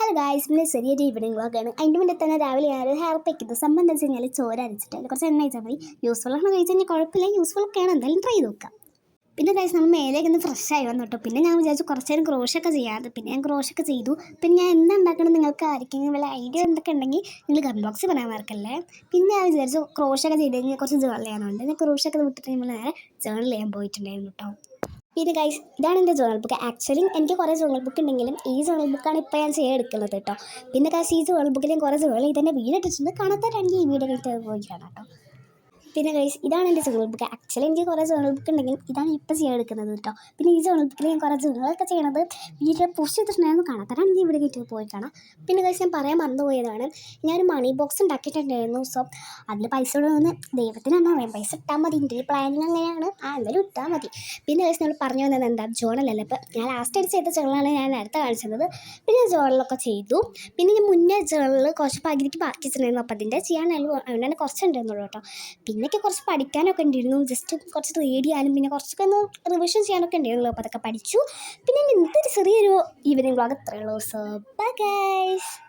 Hello guys, പിന്നെ ചെറിയൊരു evening വ്ളോഗാണ്. അതിൻ്റെ മുന്നേ തന്നെ രാവിലെ ഞാനൊരു ഹെയർ പാക്ക് ചെയ്തു. സംഭവം എന്താ വെച്ച് കഴിഞ്ഞാൽ ചോര അരച്ചിട്ട് അതിൽ കുറച്ച് എണ്ണ വെച്ചാൽ മതി. യൂസ്ഫുൾ ആണെന്ന് കഴിച്ച് കഴിഞ്ഞാൽ കുഴപ്പമില്ല, യൂസ്ഫുൾ ഒക്കെയാണ്, എന്തായാലും ട്രൈ ചെയ്ത് നോക്കാം. പിന്നെ ഗൈസ് നമ്മൾ മേലേക്ക് ഒന്ന് ഫ്രഷ് ആയി വന്നു കേട്ടോ. പിന്നെ ഞാൻ വിചാരിച്ചു കുറച്ച് നേരം ക്രോഷൊക്കെ ചെയ്യാറ്. പിന്നെ ഞാൻ ക്രോഷൊക്കെ ചെയ്തു. പിന്നെ ഞാൻ എന്താ ഉണ്ടാക്കണം, നിങ്ങൾക്ക് ആർക്കെങ്കിലും വല്ല ഐഡിയ എന്തൊക്കെ ഉണ്ടെങ്കിൽ നിങ്ങൾ കമന്റ് ബോക്സിൽ പറയാൻ മറക്കല്ലേ. പിന്നെ ഞാൻ വിചാരിച്ചു ക്രോഷൊക്കെ ചെയ്ത് കഴിഞ്ഞാൽ കുറച്ച് ജേർണൽ ചെയ്യാനുണ്ട്. ഞാൻ ക്രോഷൊക്കെ വിട്ടിട്ട് നമ്മൾ നേരെ ജേർണൽ ചെയ്യാൻ പോയിട്ടുണ്ടായിരുന്നു കേട്ടോ. പിന്നെ ഗൈസ്, ഇതാണ് എൻ്റെ ജേർണൽ ബുക്ക്. ആക്ച്വലി എനിക്ക് കുറേ ജേർണൽ ബുക്ക് ഉണ്ടെങ്കിലും ഈ ജേർണൽ ബുക്കാണ് ഇപ്പോൾ ഞാൻ എടുക്കുന്നത് കേട്ടോ. പിന്നെ ഗൈസ്, ഈ ജേർണൽ ബുക്കിൽ ഞാൻ കുറേ ജേർണൽ ഇതെന്നെ വീഡിയോ ഇട്ടിട്ടുണ്ട്. കാണാത്തവരാണെങ്കിൽ ഈ വീഡിയോ കഴിഞ്ഞിട്ട് പോയി കാണാം കേട്ടോ. പിന്നെ ഗൈസ്, ഇതാണ് എൻ്റെ ജേർണൽ ബുക്ക്. ആക്ച്വലി എനിക്ക് കുറേ ജേർണൽ ബുക്ക് ഉണ്ടെങ്കിലും ഇതാണ് ഇപ്പോൾ എടുക്കുന്നത് കേട്ടോ. പിന്നെ ഈ ജേർണൽ ബുക്കിൽ ഞാൻ കുറേ ജേർണലൊക്കെ ചെയ്യണത് വീഡിയോ പുഷ് ചെയ്തിട്ടുണ്ടായിരുന്നു. കാണാത്തവരാണെങ്കിൽ ഇവിടെ വീട്ടിൽ പോയി കാണാം. പിന്നെ ഗൈസ്, ഞാൻ പറയാൻ മറന്നുപോയതാണ്, ഞാനൊരു മണി ബോക്സ് ഉണ്ടാക്കിയിട്ടുണ്ടായിരുന്നു. സോ അതിൽ പൈസ ഇടുമെന്ന് ദൈവത്തിന് തന്നെ അറിയാം. പൈസ ഇട്ടാൽ മതി, എൻ്റെ പ്ലാനിങ് അങ്ങനെയാണ്. എന്തായാലും ഇട്ടാൽ മതി. പിന്നെ ഗൈസ്, നമ്മൾ പറഞ്ഞു വന്നത് എന്താ, ജേർണലല്ല. ഇപ്പോൾ ഞാൻ ലാസ്റ്റ് ആയിട്ട് ചെയ്ത ജേർണലാണ് ഞാൻ നേരത്തെ കാണിച്ചത്. പിന്നെ ജേർണലൊക്കെ ചെയ്തു. പിന്നെ ഞാൻ മുന്നേ ജേർണൽ കുറച്ച് പകുതിക്ക് ബാക്കി വെച്ചിട്ടുണ്ടായിരുന്നു. അപ്പോൾ അതിൻ്റെ ചെയ്യാനായാലും അതുകൊണ്ട് കുറച്ചുണ്ടായിരുന്നുള്ളൂ കേട്ടോ. പിന്നൊക്കെ കുറച്ച് പഠിക്കാനൊക്കെ ഉണ്ടായിരുന്നു. ജസ്റ്റ് കുറച്ച് റീഡ് ചെയ്യാനും പിന്നെ കുറച്ചൊക്കെ ഒന്ന് റിവിഷൻ ചെയ്യാനൊക്കെ ഉണ്ടായിരുന്നുള്ളൂ. അപ്പോൾ അതൊക്കെ പഠിച്ചു. പിന്നെ ഇന്നത്തെ ഒരു ചെറിയൊരു ഈവനിങ് വ്ളോഗ് ഇത്രയേ ഉള്ളൂ. So bye guys.